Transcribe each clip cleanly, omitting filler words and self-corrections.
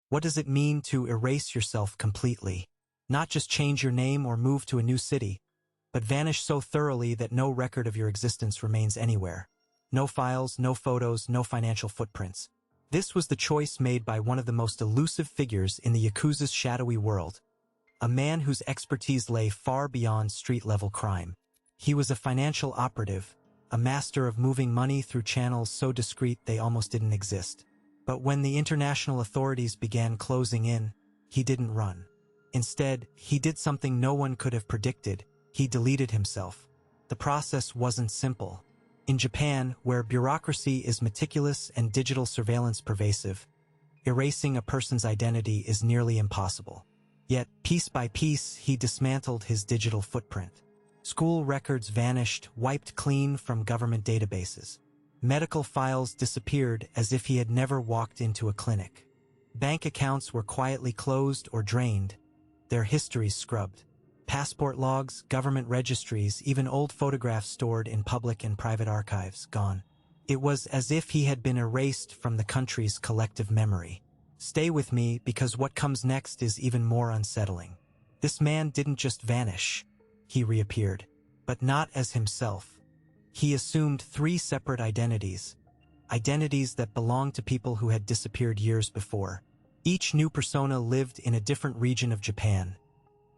What does it mean to erase yourself completely? Not just change your name or move to a new city, but vanish so thoroughly that no record of your existence remains anywhere. No files, no photos, no financial footprints. This was the choice made by one of the most elusive figures in the Yakuza's shadowy world, a man whose expertise lay far beyond street-level crime. He was a financial operative, a master of moving money through channels so discreet they almost didn't exist. But when the international authorities began closing in, he didn't run. Instead, he did something no one could have predicted. He deleted himself. The process wasn't simple. In Japan, where bureaucracy is meticulous and digital surveillance pervasive, erasing a person's identity is nearly impossible. Yet, piece by piece, he dismantled his digital footprint. School records vanished, wiped clean from government databases. Medical files disappeared as if he had never walked into a clinic. Bank accounts were quietly closed or drained, their histories scrubbed. Passport logs, government registries, even old photographs stored in public and private archives, gone. It was as if he had been erased from the country's collective memory. Stay with me, because what comes next is even more unsettling. This man didn't just vanish. He reappeared, but not as himself. He assumed 3 separate identities that belonged to people who had disappeared years before. Each new persona lived in a different region of Japan,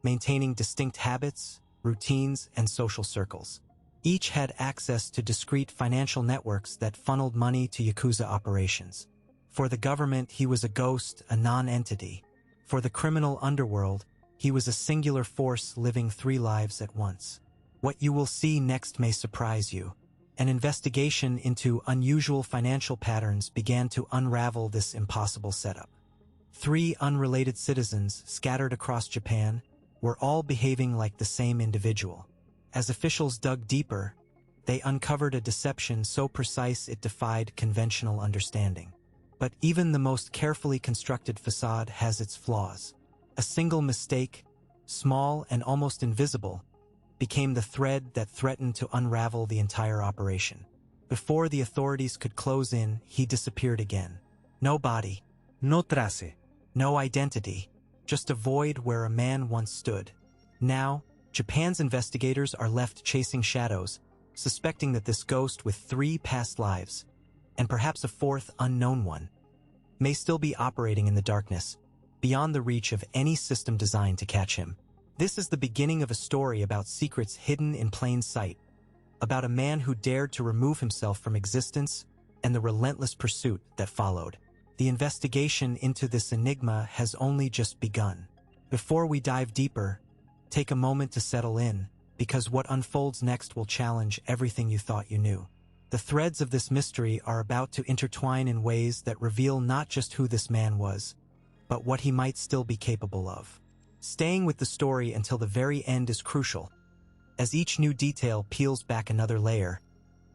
maintaining distinct habits, routines, and social circles. Each had access to discrete financial networks that funneled money to Yakuza operations. For the government, he was a ghost, a non-entity. For the criminal underworld, he was a singular force living 3 lives at once. What you will see next may surprise you. An investigation into unusual financial patterns began to unravel this impossible setup. 3 unrelated citizens scattered across Japan were all behaving like the same individual. As officials dug deeper, they uncovered a deception so precise it defied conventional understanding. But even the most carefully constructed facade has its flaws. A single mistake, small and almost invisible, became the thread that threatened to unravel the entire operation. Before the authorities could close in, he disappeared again. No body, no trace, no identity, just a void where a man once stood. Now, Japan's investigators are left chasing shadows, suspecting that this ghost with 3 past lives, and perhaps a 4th unknown one, may still be operating in the darkness, beyond the reach of any system designed to catch him. This is the beginning of a story about secrets hidden in plain sight, about a man who dared to remove himself from existence and the relentless pursuit that followed. The investigation into this enigma has only just begun. Before we dive deeper, take a moment to settle in, because what unfolds next will challenge everything you thought you knew. The threads of this mystery are about to intertwine in ways that reveal not just who this man was, but what he might still be capable of. Staying with the story until the very end is crucial, as each new detail peels back another layer,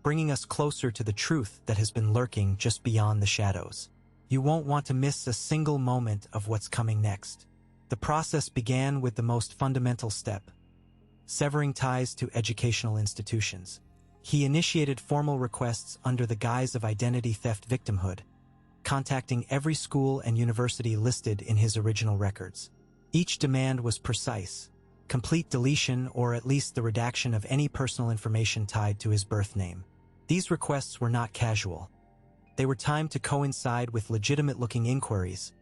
bringing us closer to the truth that has been lurking just beyond the shadows. You won't want to miss a single moment of what's coming next. The process began with the most fundamental step: severing ties to educational institutions. He initiated formal requests under the guise of identity theft victimhood, contacting every school and university listed in his original records. Each demand was precise: complete deletion or at least the redaction of any personal information tied to his birth name. These requests were not casual. They were timed to coincide with legitimate-looking inquiries,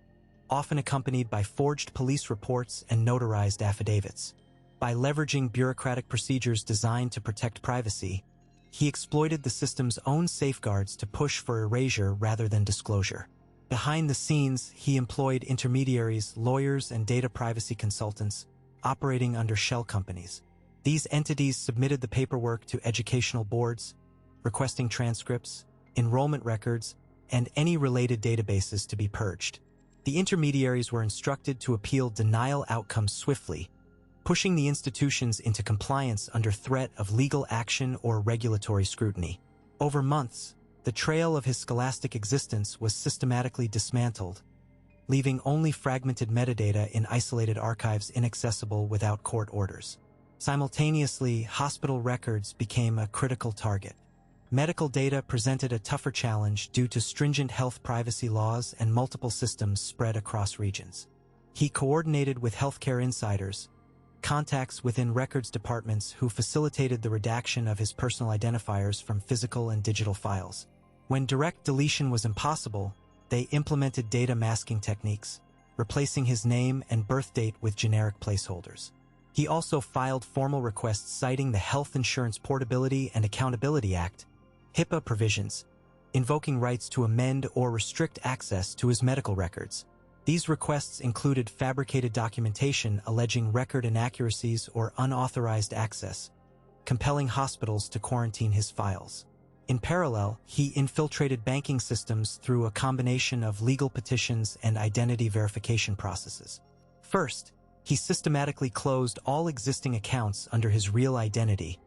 often accompanied by forged police reports and notarized affidavits. By leveraging bureaucratic procedures designed to protect privacy, he exploited the system's own safeguards to push for erasure rather than disclosure. Behind the scenes, he employed intermediaries, lawyers, and data privacy consultants, operating under shell companies. These entities submitted the paperwork to educational boards, requesting transcripts, enrollment records, and any related databases to be purged. The intermediaries were instructed to appeal denial outcomes swiftly, pushing the institutions into compliance under threat of legal action or regulatory scrutiny. Over months, the trail of his scholastic existence was systematically dismantled, leaving only fragmented metadata in isolated archives inaccessible without court orders. Simultaneously, hospital records became a critical target. Medical data presented a tougher challenge due to stringent health privacy laws and multiple systems spread across regions. He coordinated with healthcare insiders, contacts within records departments who facilitated the redaction of his personal identifiers from physical and digital files. When direct deletion was impossible, they implemented data masking techniques, replacing his name and birth date with generic placeholders. He also filed formal requests citing the Health Insurance Portability and Accountability Act, HIPAA provisions, invoking rights to amend or restrict access to his medical records. These requests included fabricated documentation alleging record inaccuracies or unauthorized access, compelling hospitals to quarantine his files. In parallel, he infiltrated banking systems through a combination of legal petitions and identity verification processes. First, he systematically closed all existing accounts under his real identity,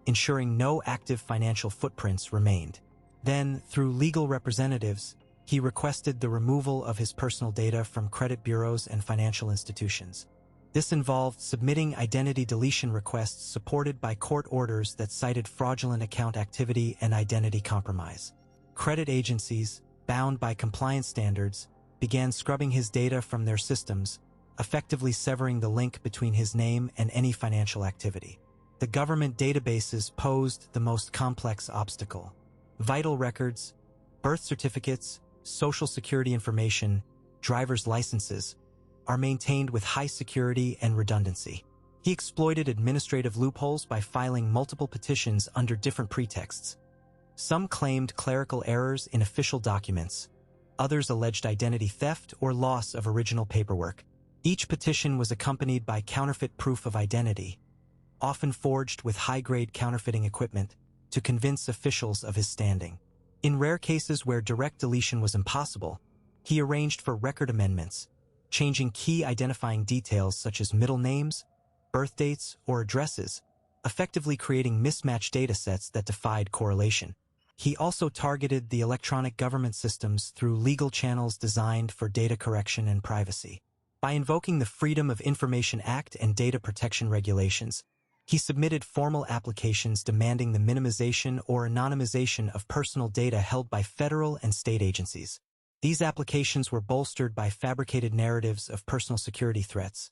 ensuring no active financial footprints remained. Then, through legal representatives, he requested the removal of his personal data from credit bureaus and financial institutions. This involved submitting identity deletion requests supported by court orders that cited fraudulent account activity and identity compromise. Credit agencies, bound by compliance standards, began scrubbing his data from their systems, effectively severing the link between his name and any financial activity. The government databases posed the most complex obstacle. Vital records, birth certificates, social security information, driver's licenses, are maintained with high security and redundancy. He exploited administrative loopholes by filing multiple petitions under different pretexts. Some claimed clerical errors in official documents. Others alleged identity theft or loss of original paperwork. Each petition was accompanied by counterfeit proof of identity, often forged with high-grade counterfeiting equipment, to convince officials of his standing. In rare cases where direct deletion was impossible, he arranged for record amendments, changing key identifying details such as middle names, birth dates, or addresses, effectively creating mismatched datasets that defied correlation. He also targeted the electronic government systems through legal channels designed for data correction and privacy. By invoking the Freedom of Information Act and data protection regulations, he submitted formal applications demanding the minimization or anonymization of personal data held by federal and state agencies. These applications were bolstered by fabricated narratives of personal security threats,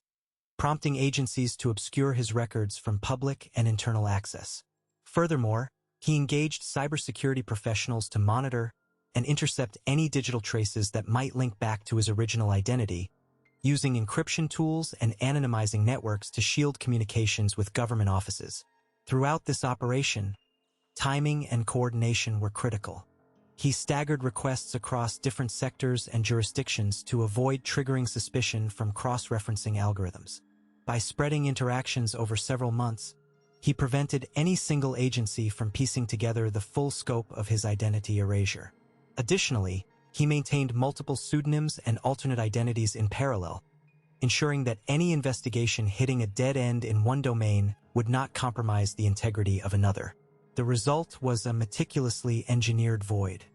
prompting agencies to obscure his records from public and internal access. Furthermore, he engaged cybersecurity professionals to monitor and intercept any digital traces that might link back to his original identity, using encryption tools and anonymizing networks to shield communications with government offices. Throughout this operation, timing and coordination were critical. He staggered requests across different sectors and jurisdictions to avoid triggering suspicion from cross-referencing algorithms. By spreading interactions over several months, he prevented any single agency from piecing together the full scope of his identity erasure. Additionally, he maintained multiple pseudonyms and alternate identities in parallel, ensuring that any investigation hitting a dead end in one domain would not compromise the integrity of another. The result was a meticulously engineered void.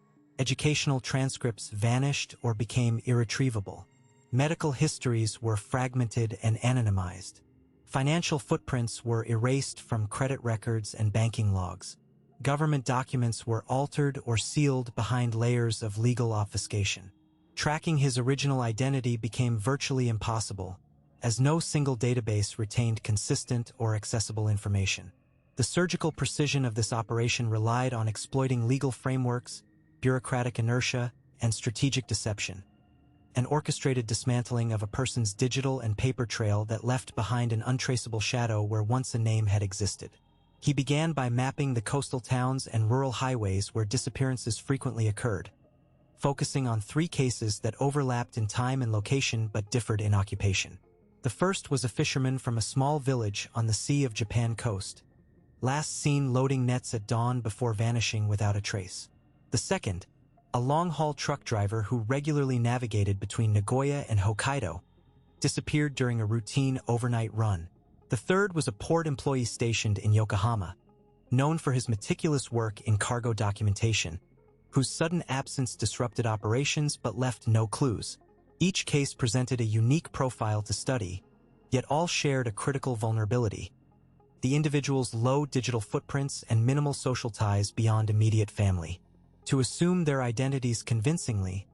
Educational transcripts vanished or became irretrievable. Medical histories were fragmented and anonymized. Financial footprints were erased from credit records and banking logs. Government documents were altered or sealed behind layers of legal obfuscation. Tracking his original identity became virtually impossible, as no single database retained consistent or accessible information. The surgical precision of this operation relied on exploiting legal frameworks, bureaucratic inertia, and strategic deception. An orchestrated dismantling of a person's digital and paper trail that left behind an untraceable shadow where once a name had existed. He began by mapping the coastal towns and rural highways where disappearances frequently occurred, focusing on 3 cases that overlapped in time and location but differed in occupation. The first was a fisherman from a small village on the Sea of Japan coast, last seen loading nets at dawn before vanishing without a trace. The second, a long-haul truck driver who regularly navigated between Nagoya and Hokkaido, disappeared during a routine overnight run. The third was a port employee stationed in Yokohama, known for his meticulous work in cargo documentation, whose sudden absence disrupted operations but left no clues. Each case presented a unique profile to study, yet all shared a critical vulnerability: the individual's low digital footprints and minimal social ties beyond immediate family. To assume their identities convincingly,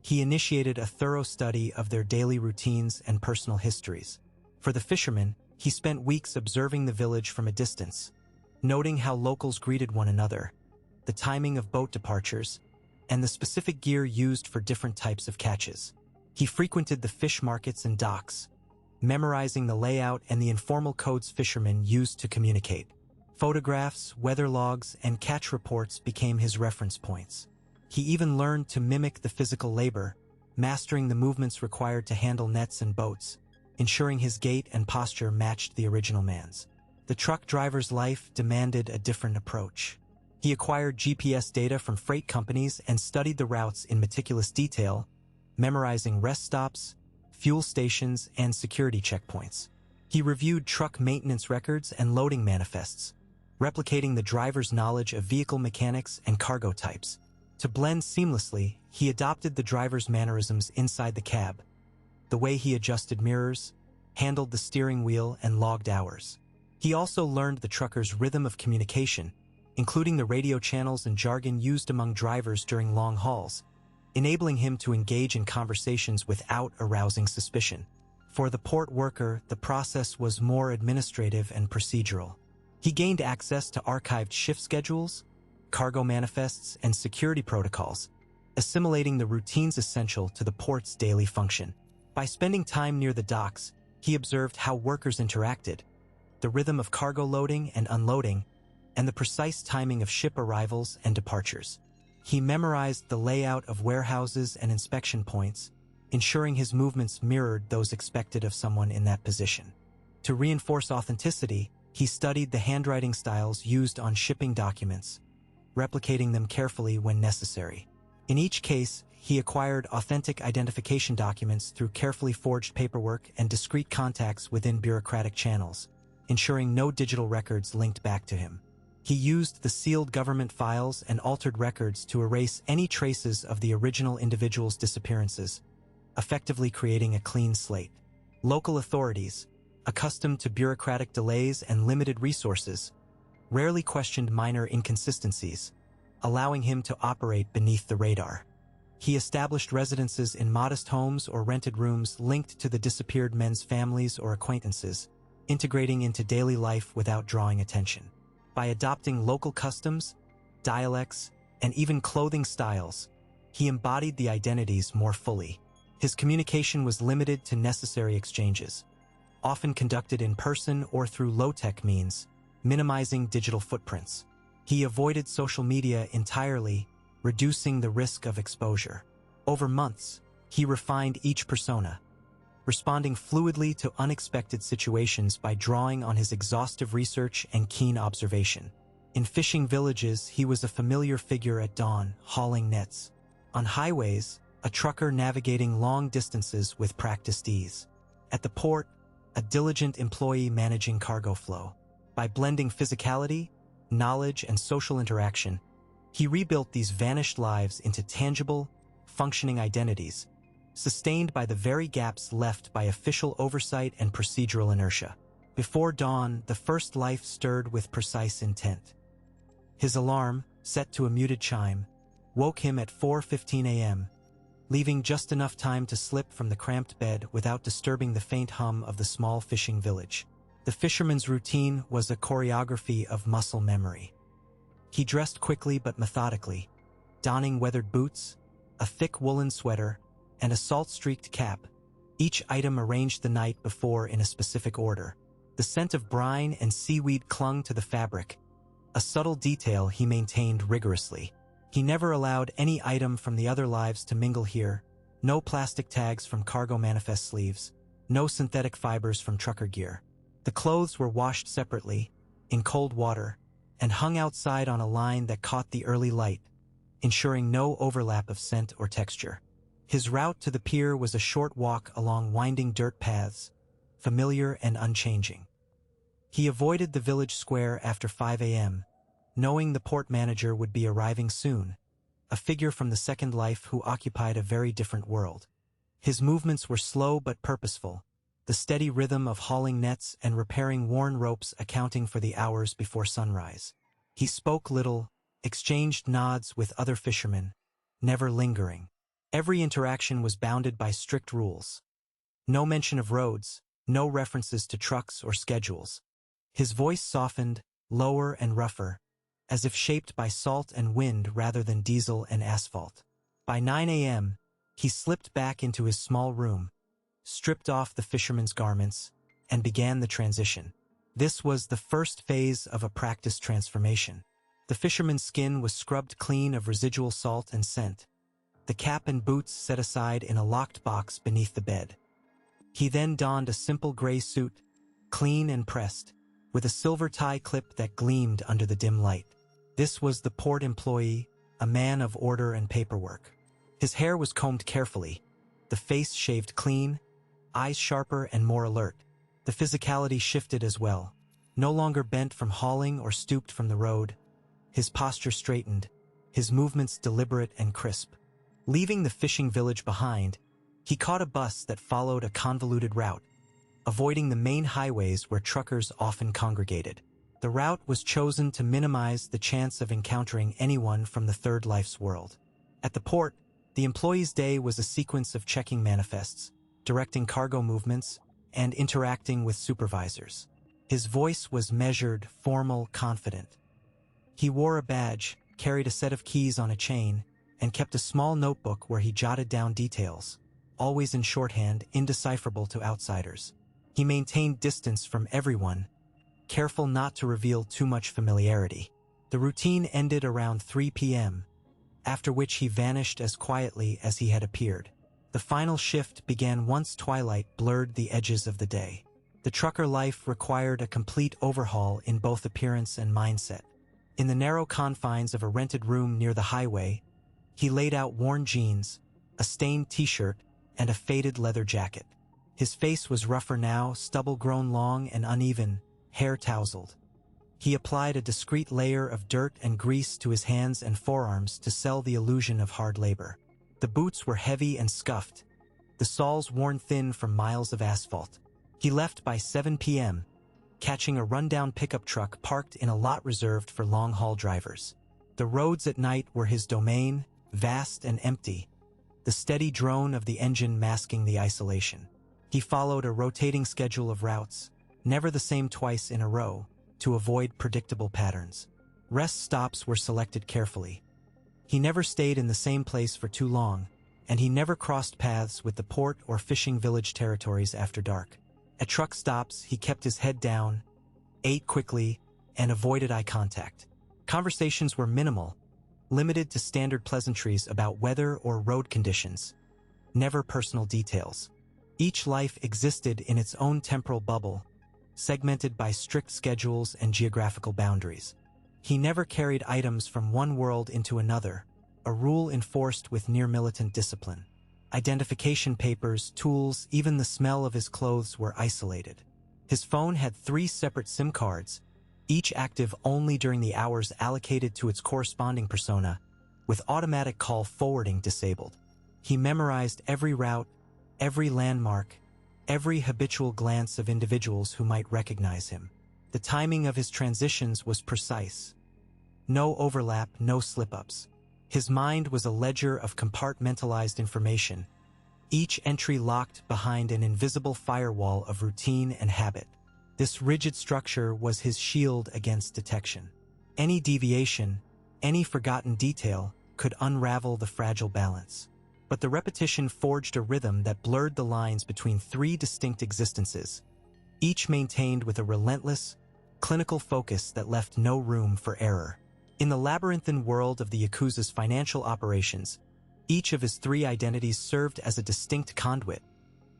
he initiated a thorough study of their daily routines and personal histories. For the fisherman, he spent weeks observing the village from a distance, noting how locals greeted one another, the timing of boat departures, and the specific gear used for different types of catches. He frequented the fish markets and docks, memorizing the layout and the informal codes fishermen used to communicate. Photographs, weather logs, and catch reports became his reference points. He even learned to mimic the physical labor, mastering the movements required to handle nets and boats, ensuring his gait and posture matched the original man's. The truck driver's life demanded a different approach. He acquired GPS data from freight companies and studied the routes in meticulous detail, memorizing rest stops, fuel stations, and security checkpoints. He reviewed truck maintenance records and loading manifests, replicating the driver's knowledge of vehicle mechanics and cargo types. To blend seamlessly, he adopted the driver's mannerisms inside the cab, the way he adjusted mirrors, handled the steering wheel, and logged hours. He also learned the trucker's rhythm of communication, including the radio channels and jargon used among drivers during long hauls, enabling him to engage in conversations without arousing suspicion. For the port worker, the process was more administrative and procedural. He gained access to archived shift schedules, cargo manifests, and security protocols, assimilating the routines essential to the port's daily function. By spending time near the docks, he observed how workers interacted, the rhythm of cargo loading and unloading, and the precise timing of ship arrivals and departures. He memorized the layout of warehouses and inspection points, ensuring his movements mirrored those expected of someone in that position. To reinforce authenticity, he studied the handwriting styles used on shipping documents, replicating them carefully when necessary. In each case, he acquired authentic identification documents through carefully forged paperwork and discreet contacts within bureaucratic channels, ensuring no digital records linked back to him. He used the sealed government files and altered records to erase any traces of the original individual's disappearances, effectively creating a clean slate. Local authorities, accustomed to bureaucratic delays and limited resources, rarely questioned minor inconsistencies, allowing him to operate beneath the radar. He established residences in modest homes or rented rooms linked to the disappeared men's families or acquaintances, integrating into daily life without drawing attention. By adopting local customs, dialects, and even clothing styles, he embodied the identities more fully. His communication was limited to necessary exchanges, often conducted in person or through low-tech means, minimizing digital footprints. He avoided social media entirely, reducing the risk of exposure. Over months, he refined each persona, responding fluidly to unexpected situations by drawing on his exhaustive research and keen observation. In fishing villages, he was a familiar figure at dawn, hauling nets. On highways, a trucker navigating long distances with practiced ease. At the port, a diligent employee managing cargo flow. By blending physicality, knowledge, and social interaction, he rebuilt these vanished lives into tangible, functioning identities, sustained by the very gaps left by official oversight and procedural inertia. Before dawn, the first life stirred with precise intent. His alarm, set to a muted chime, woke him at 4:15 a.m., leaving just enough time to slip from the cramped bed without disturbing the faint hum of the small fishing village. The fisherman's routine was a choreography of muscle memory. He dressed quickly but methodically, donning weathered boots, a thick woolen sweater, and a salt-streaked cap, each item arranged the night before in a specific order. The scent of brine and seaweed clung to the fabric, a subtle detail he maintained rigorously. He never allowed any item from the other lives to mingle here, no plastic tags from cargo manifest sleeves, no synthetic fibers from trucker gear. The clothes were washed separately, in cold water, and hung outside on a line that caught the early light, ensuring no overlap of scent or texture. His route to the pier was a short walk along winding dirt paths, familiar and unchanging. He avoided the village square after 5 a.m., knowing the port manager would be arriving soon, a figure from the second life who occupied a very different world. His movements were slow but purposeful, the steady rhythm of hauling nets and repairing worn ropes accounting for the hours before sunrise. He spoke little, exchanged nods with other fishermen, never lingering. Every interaction was bounded by strict rules. No mention of roads, no references to trucks or schedules. His voice softened, lower and rougher, as if shaped by salt and wind rather than diesel and asphalt. By 9 a.m., he slipped back into his small room, stripped off the fisherman's garments, and began the transition. This was the first phase of a practiced transformation. The fisherman's skin was scrubbed clean of residual salt and scent, the cap and boots set aside in a locked box beneath the bed. He then donned a simple gray suit, clean and pressed, with a silver tie clip that gleamed under the dim light. This was the port employee, a man of order and paperwork. His hair was combed carefully, the face shaved clean, eyes sharper and more alert. The physicality shifted as well, no longer bent from hauling or stooped from the road. His posture straightened, his movements deliberate and crisp. Leaving the fishing village behind, he caught a bus that followed a convoluted route, avoiding the main highways where truckers often congregated. The route was chosen to minimize the chance of encountering anyone from the third life's world. At the port, the employee's day was a sequence of checking manifests, directing cargo movements, and interacting with supervisors. His voice was measured, formal, confident. He wore a badge, carried a set of keys on a chain, and kept a small notebook where he jotted down details, always in shorthand, indecipherable to outsiders. He maintained distance from everyone, careful not to reveal too much familiarity. The routine ended around 3 p.m., after which he vanished as quietly as he had appeared. The final shift began once twilight blurred the edges of the day. The trucker life required a complete overhaul in both appearance and mindset. In the narrow confines of a rented room near the highway, he laid out worn jeans, a stained t-shirt, and a faded leather jacket. His face was rougher now, stubble grown long and uneven, hair tousled. He applied a discreet layer of dirt and grease to his hands and forearms to sell the illusion of hard labor. The boots were heavy and scuffed, the soles worn thin from miles of asphalt. He left by 7 p.m., catching a rundown pickup truck parked in a lot reserved for long-haul drivers. The roads at night were his domain, vast and empty, the steady drone of the engine masking the isolation. He followed a rotating schedule of routes, never the same twice in a row, to avoid predictable patterns. Rest stops were selected carefully. He never stayed in the same place for too long, and he never crossed paths with the port or fishing village territories after dark. At truck stops, he kept his head down, ate quickly, and avoided eye contact. Conversations were minimal, limited to standard pleasantries about weather or road conditions, never personal details. Each life existed in its own temporal bubble, segmented by strict schedules and geographical boundaries. He never carried items from one world into another, a rule enforced with near-militant discipline. Identification papers, tools, even the smell of his clothes were isolated. His phone had 3 separate SIM cards, each active only during the hours allocated to its corresponding persona, with automatic call forwarding disabled. He memorized every route, every landmark, every habitual glance of individuals who might recognize him. The timing of his transitions was precise. No overlap, no slip-ups. His mind was a ledger of compartmentalized information, each entry locked behind an invisible firewall of routine and habit. This rigid structure was his shield against detection. Any deviation, any forgotten detail, could unravel the fragile balance. But the repetition forged a rhythm that blurred the lines between 3 distinct existences, each maintained with a relentless, clinical focus that left no room for error. In the labyrinthine world of the Yakuza's financial operations, each of his 3 identities served as a distinct conduit,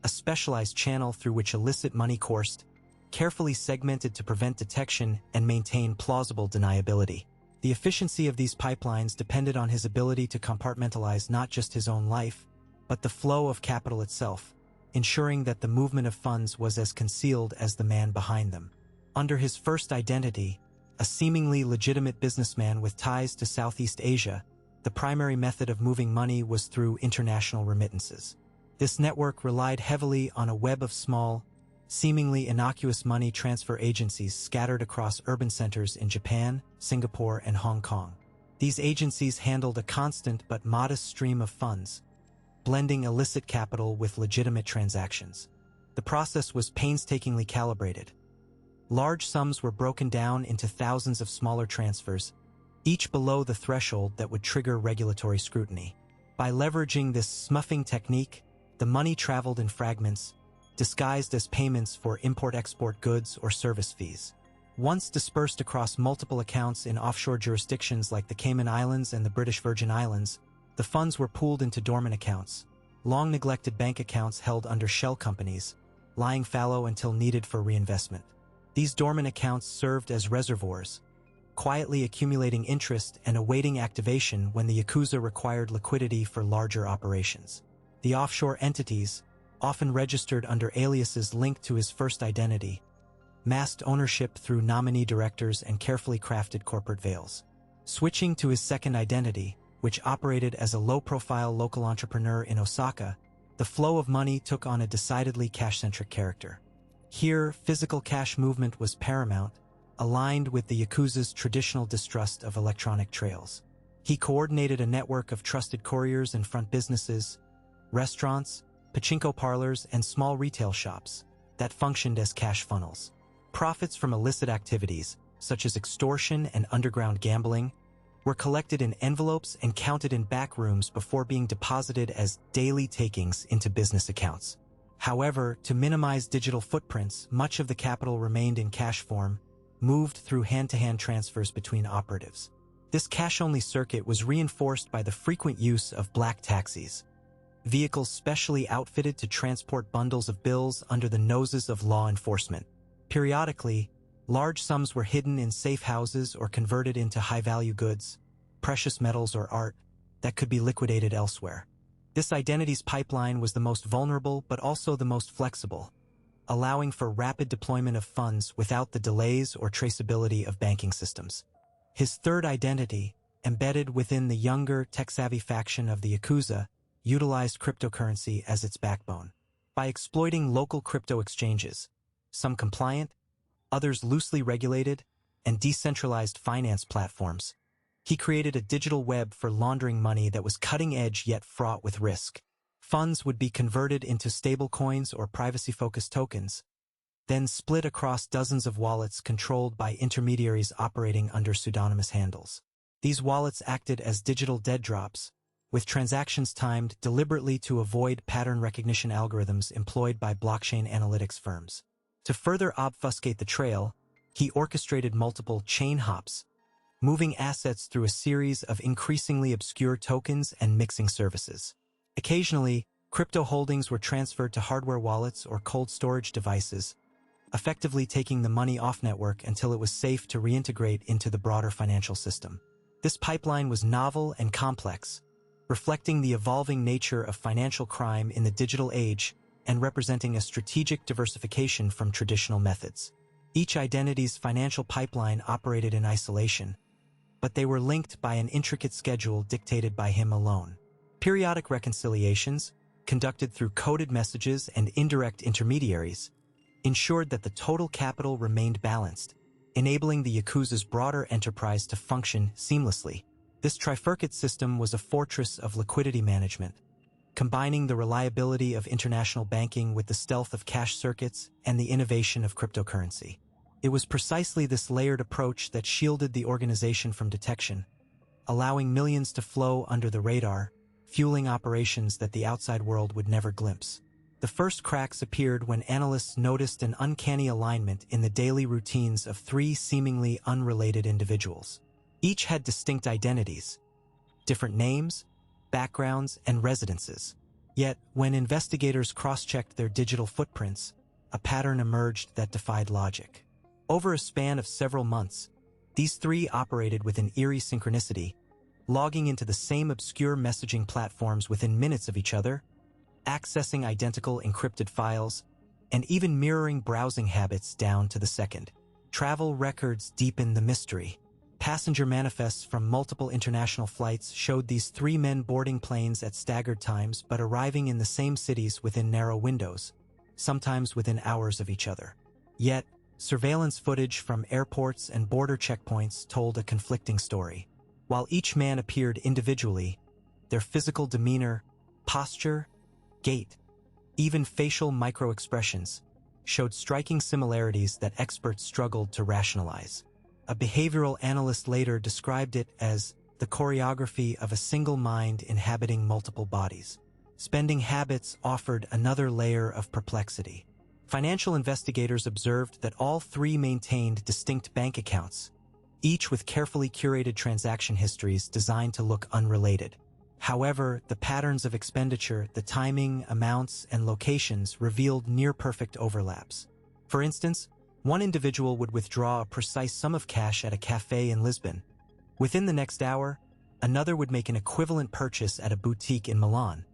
a specialized channel through which illicit money coursed, carefully segmented to prevent detection and maintain plausible deniability. The efficiency of these pipelines depended on his ability to compartmentalize not just his own life, but the flow of capital itself, ensuring that the movement of funds was as concealed as the man behind them. Under his first identity, a seemingly legitimate businessman with ties to Southeast Asia, the primary method of moving money was through international remittances. This network relied heavily on a web of small, seemingly innocuous money transfer agencies scattered across urban centers in Japan, Singapore, and Hong Kong. These agencies handled a constant but modest stream of funds, blending illicit capital with legitimate transactions. The process was painstakingly calibrated. Large sums were broken down into thousands of smaller transfers, each below the threshold that would trigger regulatory scrutiny. By leveraging this smuffing technique, the money traveled in fragments, disguised as payments for import-export goods or service fees. Once dispersed across multiple accounts in offshore jurisdictions like the Cayman Islands and the British Virgin Islands, the funds were pooled into dormant accounts, long-neglected bank accounts held under shell companies, lying fallow until needed for reinvestment. These dormant accounts served as reservoirs, quietly accumulating interest and awaiting activation when the Yakuza required liquidity for larger operations. The offshore entities, often registered under aliases linked to his first identity, masked ownership through nominee directors and carefully crafted corporate veils. Switching to his second identity, which operated as a low-profile local entrepreneur in Osaka, the flow of money took on a decidedly cash-centric character. Here, physical cash movement was paramount, aligned with the Yakuza's traditional distrust of electronic trails. He coordinated a network of trusted couriers and front businesses, restaurants, pachinko parlors, and small retail shops that functioned as cash funnels. Profits from illicit activities, such as extortion and underground gambling, were collected in envelopes and counted in back rooms before being deposited as daily takings into business accounts. However, to minimize digital footprints, much of the capital remained in cash form, moved through hand-to-hand transfers between operatives. This cash-only circuit was reinforced by the frequent use of black taxis, vehicles specially outfitted to transport bundles of bills under the noses of law enforcement. Periodically, large sums were hidden in safe houses or converted into high-value goods, precious metals or art, that could be liquidated elsewhere. This identities pipeline was the most vulnerable but also the most flexible, allowing for rapid deployment of funds without the delays or traceability of banking systems. His third identity, embedded within the younger, tech-savvy faction of the Yakuza, utilized cryptocurrency as its backbone. By exploiting local crypto exchanges, some compliant, others loosely regulated, and decentralized finance platforms, he created a digital web for laundering money that was cutting-edge yet fraught with risk. Funds would be converted into stablecoins or privacy-focused tokens, then split across dozens of wallets controlled by intermediaries operating under pseudonymous handles. These wallets acted as digital dead drops, with transactions timed deliberately to avoid pattern recognition algorithms employed by blockchain analytics firms. To further obfuscate the trail, he orchestrated multiple chain hops, moving assets through a series of increasingly obscure tokens and mixing services. Occasionally, crypto holdings were transferred to hardware wallets or cold storage devices, effectively taking the money off network until it was safe to reintegrate into the broader financial system. This pipeline was novel and complex, reflecting the evolving nature of financial crime in the digital age and representing a strategic diversification from traditional methods. Each identity's financial pipeline operated in isolation, but they were linked by an intricate schedule dictated by him alone. Periodic reconciliations, conducted through coded messages and indirect intermediaries, ensured that the total capital remained balanced, enabling the Yakuza's broader enterprise to function seamlessly. This trifurcate system was a fortress of liquidity management, combining the reliability of international banking with the stealth of cash circuits and the innovation of cryptocurrency. It was precisely this layered approach that shielded the organization from detection, allowing millions to flow under the radar, fueling operations that the outside world would never glimpse. The first cracks appeared when analysts noticed an uncanny alignment in the daily routines of three seemingly unrelated individuals. Each had distinct identities, different names, backgrounds, and residences. Yet, when investigators cross-checked their digital footprints, a pattern emerged that defied logic. Over a span of several months, these three operated with an eerie synchronicity, logging into the same obscure messaging platforms within minutes of each other, accessing identical encrypted files, and even mirroring browsing habits down to the second. Travel records deepened the mystery. Passenger manifests from multiple international flights showed these three men boarding planes at staggered times but arriving in the same cities within narrow windows, sometimes within hours of each other. Yet, surveillance footage from airports and border checkpoints told a conflicting story. While each man appeared individually, their physical demeanor, posture, gait, even facial micro-expressions showed striking similarities that experts struggled to rationalize. A behavioral analyst later described it as the choreography of a single mind inhabiting multiple bodies. Spending habits offered another layer of perplexity. Financial investigators observed that all three maintained distinct bank accounts, each with carefully curated transaction histories designed to look unrelated. However, the patterns of expenditure, the timing, amounts, and locations revealed near-perfect overlaps. For instance, one individual would withdraw a precise sum of cash at a cafe in Lisbon. Within the next hour, another would make an equivalent purchase at a boutique in Milan.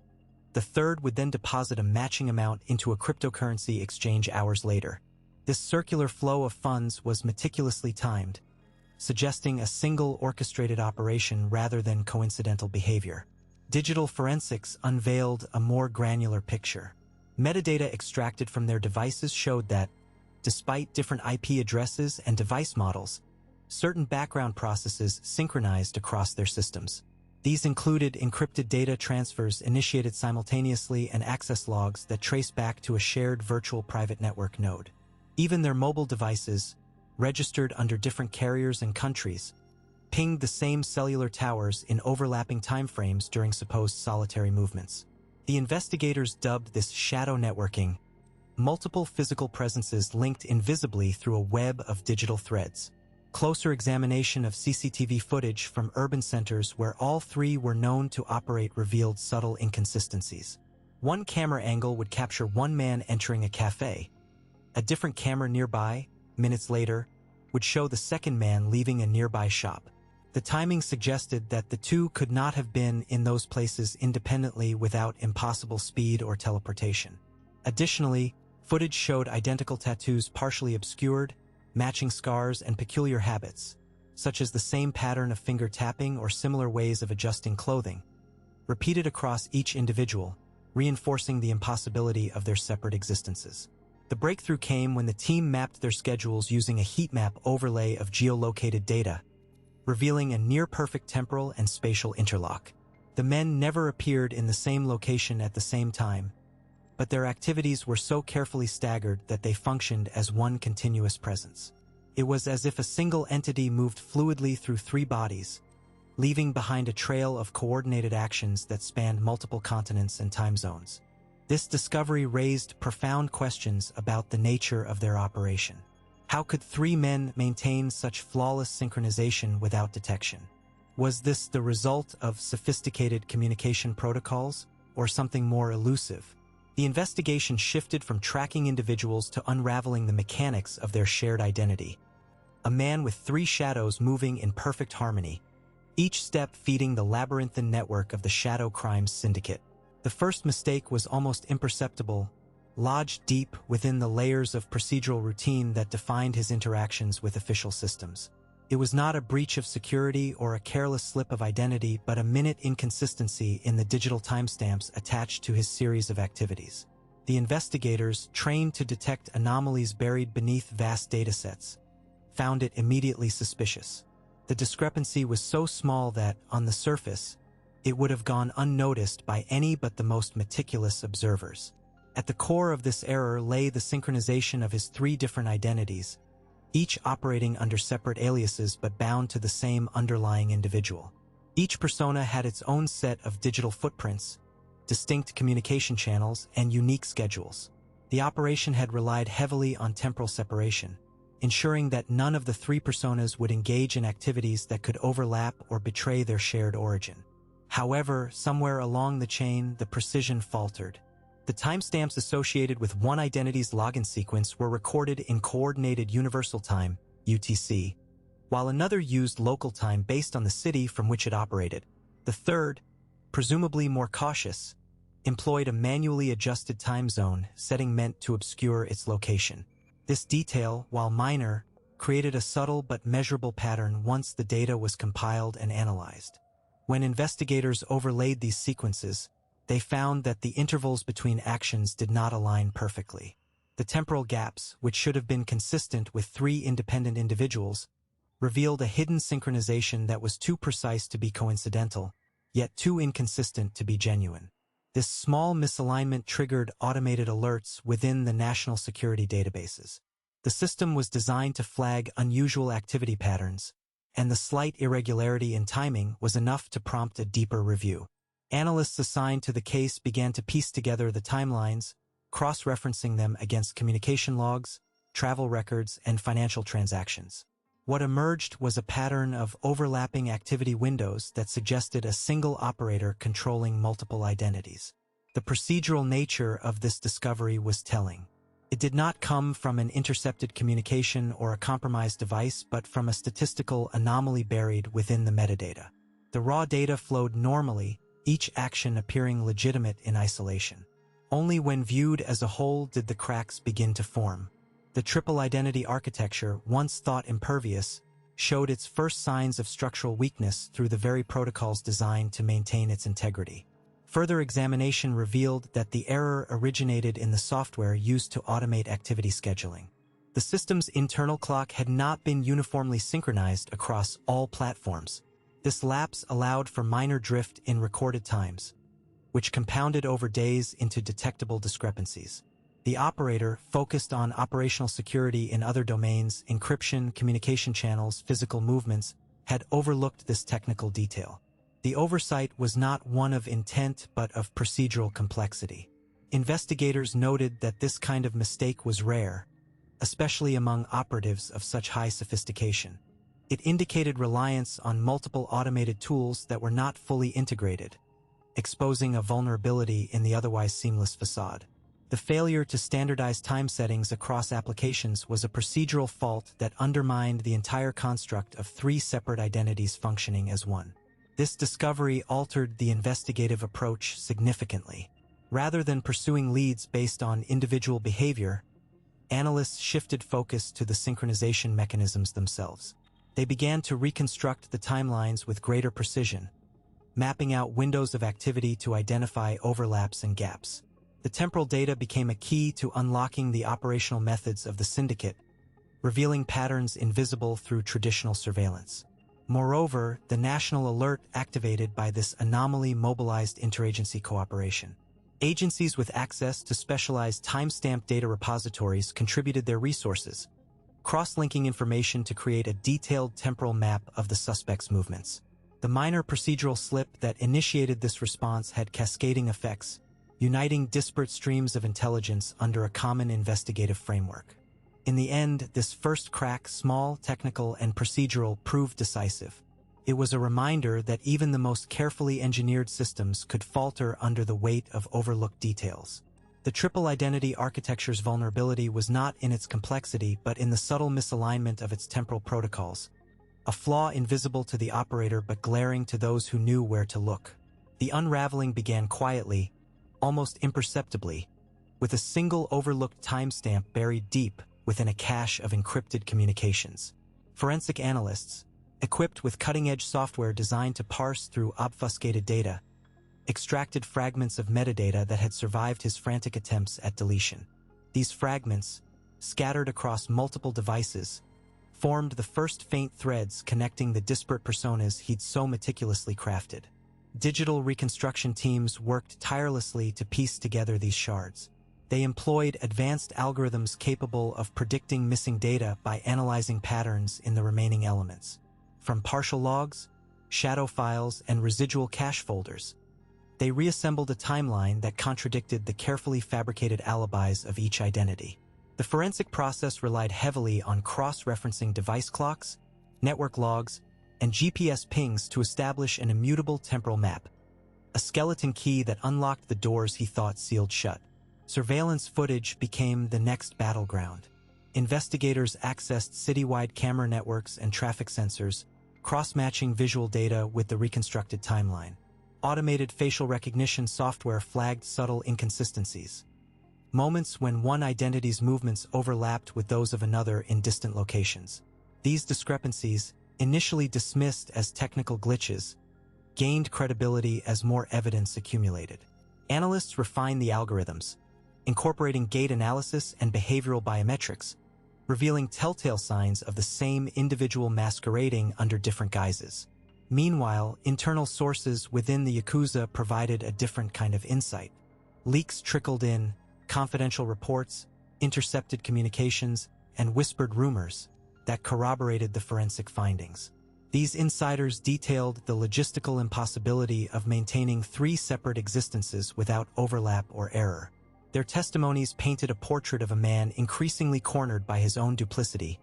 The third would then deposit a matching amount into a cryptocurrency exchange hours later. This circular flow of funds was meticulously timed, suggesting a single orchestrated operation rather than coincidental behavior. Digital forensics unveiled a more granular picture. Metadata extracted from their devices showed that, despite different IP addresses and device models, certain background processes synchronized across their systems. These included encrypted data transfers initiated simultaneously and access logs that trace back to a shared virtual private network node. Even their mobile devices, registered under different carriers and countries, pinged the same cellular towers in overlapping timeframes during supposed solitary movements. The investigators dubbed this shadow networking, multiple physical presences linked invisibly through a web of digital threads. Closer examination of CCTV footage from urban centers where all three were known to operate revealed subtle inconsistencies. One camera angle would capture one man entering a cafe. A different camera nearby, minutes later, would show the second man leaving a nearby shop. The timing suggested that the two could not have been in those places independently without impossible speed or teleportation. Additionally, footage showed identical tattoos partially obscured, matching scars and peculiar habits, such as the same pattern of finger tapping or similar ways of adjusting clothing, repeated across each individual, reinforcing the impossibility of their separate existences. The breakthrough came when the team mapped their schedules using a heat map overlay of geolocated data, revealing a near-perfect temporal and spatial interlock. The men never appeared in the same location at the same time, but their activities were so carefully staggered that they functioned as one continuous presence. It was as if a single entity moved fluidly through three bodies, leaving behind a trail of coordinated actions that spanned multiple continents and time zones. This discovery raised profound questions about the nature of their operation. How could three men maintain such flawless synchronization without detection? Was this the result of sophisticated communication protocols, or something more elusive? The investigation shifted from tracking individuals to unraveling the mechanics of their shared identity. A man with three shadows moving in perfect harmony, each step feeding the labyrinthine network of the shadow crimes syndicate. The first mistake was almost imperceptible, lodged deep within the layers of procedural routine that defined his interactions with official systems. It was not a breach of security or a careless slip of identity, but a minute inconsistency in the digital timestamps attached to his series of activities. The investigators, trained to detect anomalies buried beneath vast datasets, found it immediately suspicious. The discrepancy was so small that, on the surface, it would have gone unnoticed by any but the most meticulous observers. At the core of this error lay the synchronization of his three different identities, each operating under separate aliases but bound to the same underlying individual. Each persona had its own set of digital footprints, distinct communication channels, and unique schedules. The operation had relied heavily on temporal separation, ensuring that none of the three personas would engage in activities that could overlap or betray their shared origin. However, somewhere along the chain, the precision faltered. The timestamps associated with one identity's login sequence were recorded in Coordinated Universal Time, UTC, while another used local time based on the city from which it operated. The third, presumably more cautious, employed a manually adjusted time zone setting meant to obscure its location. This detail, while minor, created a subtle but measurable pattern once the data was compiled and analyzed. When investigators overlaid these sequences, they found that the intervals between actions did not align perfectly. The temporal gaps, which should have been consistent with three independent individuals, revealed a hidden synchronization that was too precise to be coincidental, yet too inconsistent to be genuine. This small misalignment triggered automated alerts within the national security databases. The system was designed to flag unusual activity patterns, and the slight irregularity in timing was enough to prompt a deeper review. Analysts assigned to the case began to piece together the timelines, cross-referencing them against communication logs, travel records, and financial transactions. What emerged was a pattern of overlapping activity windows that suggested a single operator controlling multiple identities. The procedural nature of this discovery was telling. It did not come from an intercepted communication or a compromised device, but from a statistical anomaly buried within the metadata. The raw data flowed normally, each action appearing legitimate in isolation. Only when viewed as a whole did the cracks begin to form. The triple identity architecture, once thought impervious, showed its first signs of structural weakness through the very protocols designed to maintain its integrity. Further examination revealed that the error originated in the software used to automate activity scheduling. The system's internal clock had not been uniformly synchronized across all platforms. This lapse allowed for minor drift in recorded times, which compounded over days into detectable discrepancies. The operator, focused on operational security in other domains, encryption, communication channels, physical movements, had overlooked this technical detail. The oversight was not one of intent but of procedural complexity. Investigators noted that this kind of mistake was rare, especially among operatives of such high sophistication. It indicated reliance on multiple automated tools that were not fully integrated, exposing a vulnerability in the otherwise seamless facade. The failure to standardize time settings across applications was a procedural fault that undermined the entire construct of three separate identities functioning as one. This discovery altered the investigative approach significantly. Rather than pursuing leads based on individual behavior, analysts shifted focus to the synchronization mechanisms themselves. They began to reconstruct the timelines with greater precision, mapping out windows of activity to identify overlaps and gaps. The temporal data became a key to unlocking the operational methods of the syndicate, revealing patterns invisible through traditional surveillance. Moreover, the national alert activated by this anomaly mobilized interagency cooperation. Agencies with access to specialized timestamp data repositories contributed their resources, cross-linking information to create a detailed temporal map of the suspect's movements. The minor procedural slip that initiated this response had cascading effects, uniting disparate streams of intelligence under a common investigative framework. In the end, this first crack, small, technical, and procedural, proved decisive. It was a reminder that even the most carefully engineered systems could falter under the weight of overlooked details. The triple identity architecture's vulnerability was not in its complexity but in the subtle misalignment of its temporal protocols, a flaw invisible to the operator but glaring to those who knew where to look. The unraveling began quietly, almost imperceptibly, with a single overlooked timestamp buried deep within a cache of encrypted communications. Forensic analysts, equipped with cutting-edge software designed to parse through obfuscated data, extracted fragments of metadata that had survived his frantic attempts at deletion. These fragments, scattered across multiple devices, formed the first faint threads connecting the disparate personas he'd so meticulously crafted. Digital reconstruction teams worked tirelessly to piece together these shards. They employed advanced algorithms capable of predicting missing data by analyzing patterns in the remaining elements. From partial logs, shadow files, and residual cache folders, they reassembled a timeline that contradicted the carefully fabricated alibis of each identity. The forensic process relied heavily on cross-referencing device clocks, network logs, and GPS pings to establish an immutable temporal map, a skeleton key that unlocked the doors he thought sealed shut. Surveillance footage became the next battleground. Investigators accessed citywide camera networks and traffic sensors, cross-matching visual data with the reconstructed timeline. Automated facial recognition software flagged subtle inconsistencies, moments when one identity's movements overlapped with those of another in distant locations. These discrepancies, initially dismissed as technical glitches, gained credibility as more evidence accumulated. Analysts refined the algorithms, incorporating gait analysis and behavioral biometrics, revealing telltale signs of the same individual masquerading under different guises. Meanwhile, internal sources within the Yakuza provided a different kind of insight. Leaks trickled in, confidential reports, intercepted communications, and whispered rumors that corroborated the forensic findings. These insiders detailed the logistical impossibility of maintaining 3 separate existences without overlap or error. Their testimonies painted a portrait of a man increasingly cornered by his own duplicity,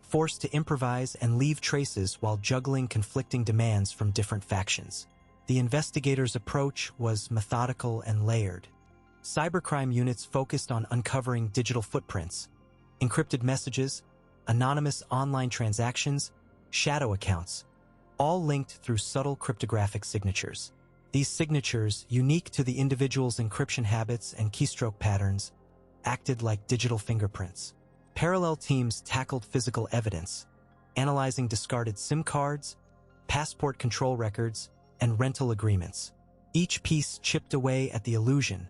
forced to improvise and leave traces while juggling conflicting demands from different factions. The investigators' approach was methodical and layered. Cybercrime units focused on uncovering digital footprints, encrypted messages, anonymous online transactions, shadow accounts, all linked through subtle cryptographic signatures. These signatures, unique to the individual's encryption habits and keystroke patterns, acted like digital fingerprints. Parallel teams tackled physical evidence, analyzing discarded SIM cards, passport control records, and rental agreements. Each piece chipped away at the illusion,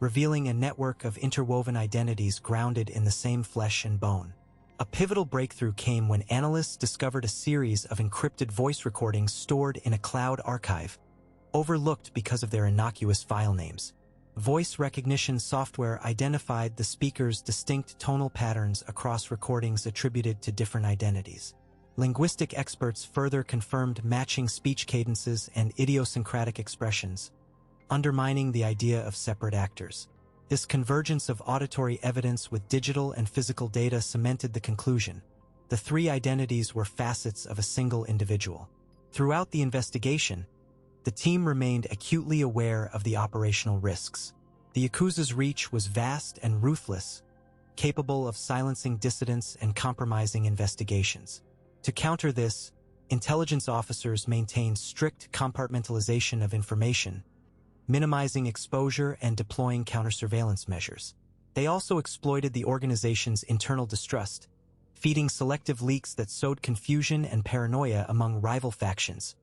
revealing a network of interwoven identities grounded in the same flesh and bone. A pivotal breakthrough came when analysts discovered a series of encrypted voice recordings stored in a cloud archive, overlooked because of their innocuous file names. Voice recognition software identified the speaker's distinct tonal patterns across recordings attributed to different identities. Linguistic experts further confirmed matching speech cadences and idiosyncratic expressions, undermining the idea of separate actors. This convergence of auditory evidence with digital and physical data cemented the conclusion: the 3 identities were facets of a single individual. Throughout the investigation, the team remained acutely aware of the operational risks. The Yakuza's reach was vast and ruthless, capable of silencing dissidents and compromising investigations. To counter this, intelligence officers maintained strict compartmentalization of information, minimizing exposure and deploying counter-surveillance measures. They also exploited the organization's internal distrust, feeding selective leaks that sowed confusion and paranoia among rival factions,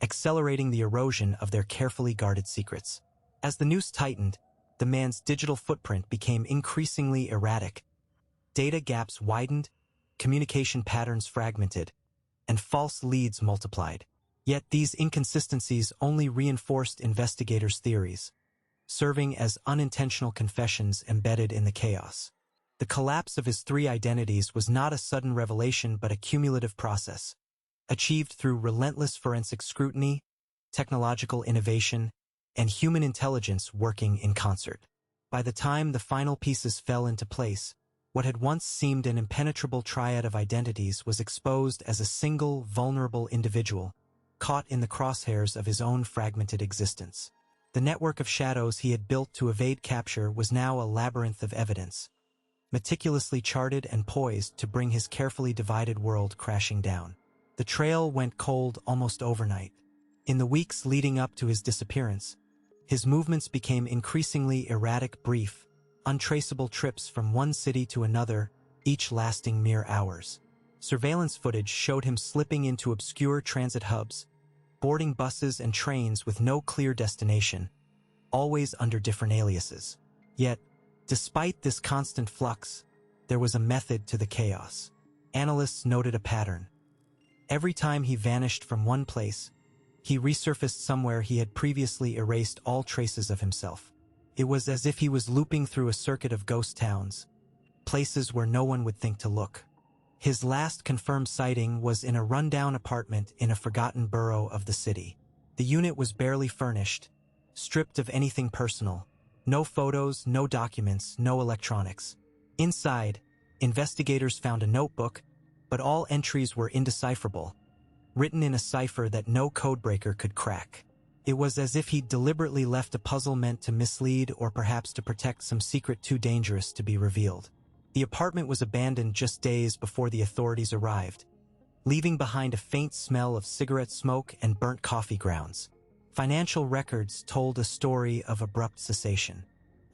accelerating the erosion of their carefully guarded secrets. As the noose tightened, the man's digital footprint became increasingly erratic. Data gaps widened, communication patterns fragmented, and false leads multiplied. Yet these inconsistencies only reinforced investigators' theories, serving as unintentional confessions embedded in the chaos. The collapse of his 3 identities was not a sudden revelation but a cumulative process, achieved through relentless forensic scrutiny, technological innovation, and human intelligence working in concert. By the time the final pieces fell into place, what had once seemed an impenetrable triad of identities was exposed as a single, vulnerable individual, caught in the crosshairs of his own fragmented existence. The network of shadows he had built to evade capture was now a labyrinth of evidence, meticulously charted and poised to bring his carefully divided world crashing down. The trail went cold almost overnight. In the weeks leading up to his disappearance, his movements became increasingly erratic, brief, untraceable trips from one city to another, each lasting mere hours. Surveillance footage showed him slipping into obscure transit hubs, boarding buses and trains with no clear destination, always under different aliases. Yet, despite this constant flux, there was a method to the chaos. Analysts noted a pattern. Every time he vanished from one place, he resurfaced somewhere he had previously erased all traces of himself. It was as if he was looping through a circuit of ghost towns, places where no one would think to look. His last confirmed sighting was in a rundown apartment in a forgotten borough of the city. The unit was barely furnished, stripped of anything personal. No photos, no documents, no electronics. Inside, investigators found a notebook, but all entries were indecipherable, written in a cipher that no codebreaker could crack. It was as if he'd deliberately left a puzzle meant to mislead or perhaps to protect some secret too dangerous to be revealed. The apartment was abandoned just days before the authorities arrived, leaving behind a faint smell of cigarette smoke and burnt coffee grounds. Financial records told a story of abrupt cessation.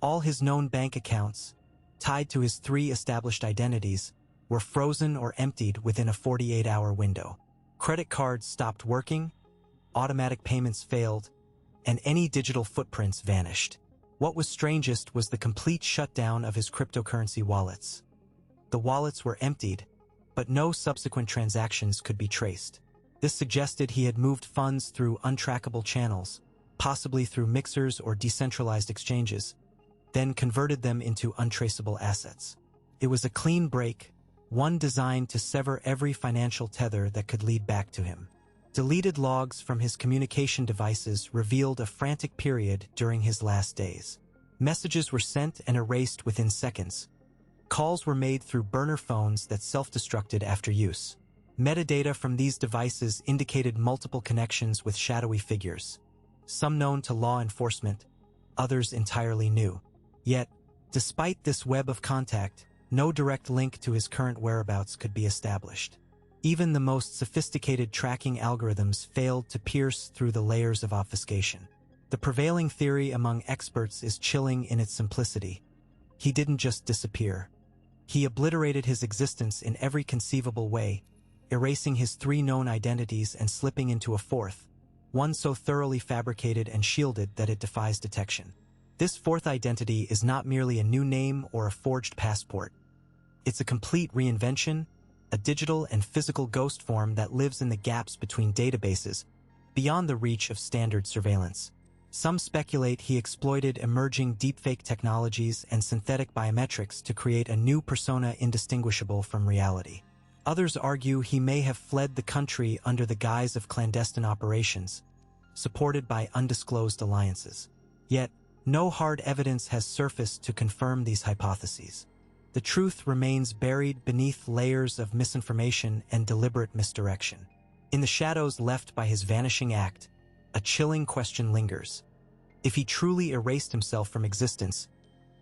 All his known bank accounts, tied to his 3 established identities, were frozen or emptied within a 48-hour window. Credit cards stopped working, automatic payments failed, and any digital footprints vanished. What was strangest was the complete shutdown of his cryptocurrency wallets. The wallets were emptied, but no subsequent transactions could be traced. This suggested he had moved funds through untrackable channels, possibly through mixers or decentralized exchanges, then converted them into untraceable assets. It was a clean break, one designed to sever every financial tether that could lead back to him. Deleted logs from his communication devices revealed a frantic period during his last days. Messages were sent and erased within seconds. Calls were made through burner phones that self-destructed after use. Metadata from these devices indicated multiple connections with shadowy figures, some known to law enforcement, others entirely new. Yet, despite this web of contact, no direct link to his current whereabouts could be established. Even the most sophisticated tracking algorithms failed to pierce through the layers of obfuscation. The prevailing theory among experts is chilling in its simplicity. He didn't just disappear. He obliterated his existence in every conceivable way, erasing his 3 known identities and slipping into a 4th, one so thoroughly fabricated and shielded that it defies detection. This 4th identity is not merely a new name or a forged passport. It's a complete reinvention, a digital and physical ghost form that lives in the gaps between databases, beyond the reach of standard surveillance. Some speculate he exploited emerging deepfake technologies and synthetic biometrics to create a new persona indistinguishable from reality. Others argue he may have fled the country under the guise of clandestine operations, supported by undisclosed alliances. Yet, no hard evidence has surfaced to confirm these hypotheses. The truth remains buried beneath layers of misinformation and deliberate misdirection. In the shadows left by his vanishing act, a chilling question lingers. If he truly erased himself from existence,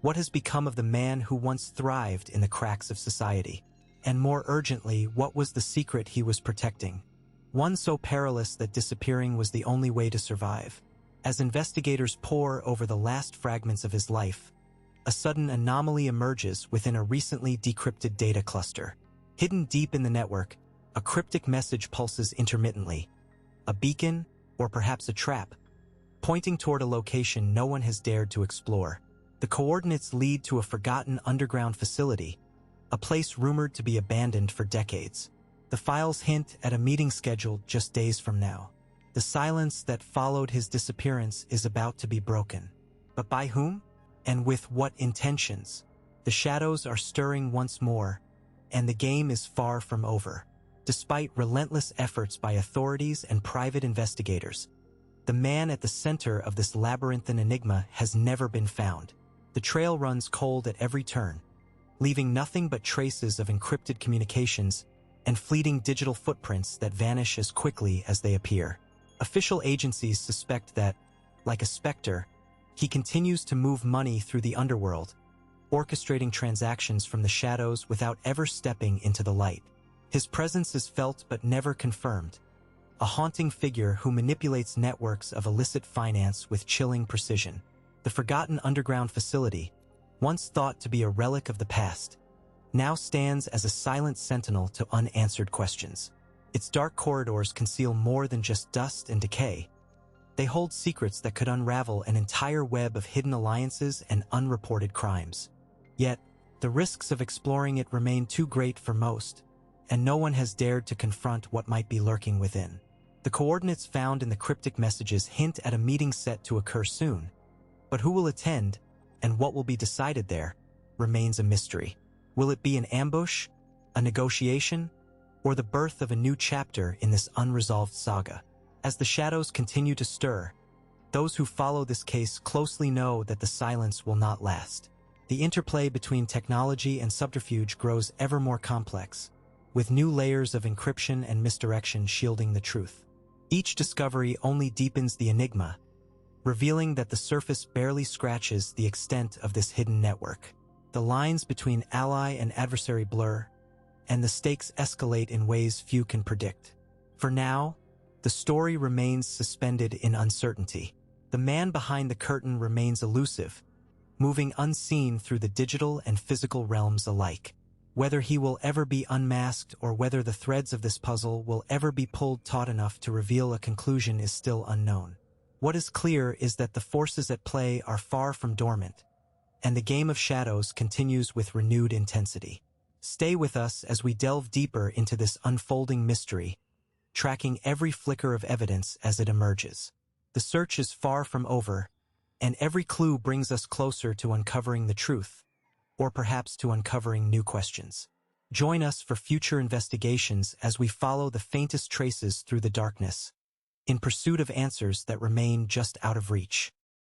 what has become of the man who once thrived in the cracks of society? And more urgently, what was the secret he was protecting? One so perilous that disappearing was the only way to survive. As investigators pore over the last fragments of his life, a sudden anomaly emerges within a recently decrypted data cluster. Hidden deep in the network, a cryptic message pulses intermittently. A beacon, or perhaps a trap, pointing toward a location no one has dared to explore. The coordinates lead to a forgotten underground facility, a place rumored to be abandoned for decades. The files hint at a meeting scheduled just days from now. The silence that followed his disappearance is about to be broken. But by whom? And with what intentions? The shadows are stirring once more, and the game is far from over. Despite relentless efforts by authorities and private investigators, the man at the center of this labyrinthine enigma has never been found. The trail runs cold at every turn, leaving nothing but traces of encrypted communications and fleeting digital footprints that vanish as quickly as they appear. Official agencies suspect that, like a specter, he continues to move money through the underworld, orchestrating transactions from the shadows without ever stepping into the light. His presence is felt but never confirmed, a haunting figure who manipulates networks of illicit finance with chilling precision. The forgotten underground facility, once thought to be a relic of the past, now stands as a silent sentinel to unanswered questions. Its dark corridors conceal more than just dust and decay. They hold secrets that could unravel an entire web of hidden alliances and unreported crimes. Yet, the risks of exploring it remain too great for most, and no one has dared to confront what might be lurking within. The coordinates found in the cryptic messages hint at a meeting set to occur soon, but who will attend and what will be decided there remains a mystery. Will it be an ambush, a negotiation, or the birth of a new chapter in this unresolved saga? As the shadows continue to stir, those who follow this case closely know that the silence will not last. The interplay between technology and subterfuge grows ever more complex, with new layers of encryption and misdirection shielding the truth. Each discovery only deepens the enigma, revealing that the surface barely scratches the extent of this hidden network. The lines between ally and adversary blur, and the stakes escalate in ways few can predict. For now, the story remains suspended in uncertainty. The man behind the curtain remains elusive, moving unseen through the digital and physical realms alike. Whether he will ever be unmasked or whether the threads of this puzzle will ever be pulled taut enough to reveal a conclusion is still unknown. What is clear is that the forces at play are far from dormant, and the game of shadows continues with renewed intensity. Stay with us as we delve deeper into this unfolding mystery, tracking every flicker of evidence as it emerges. The search is far from over, and every clue brings us closer to uncovering the truth, or perhaps to uncovering new questions. Join us for future investigations as we follow the faintest traces through the darkness, in pursuit of answers that remain just out of reach.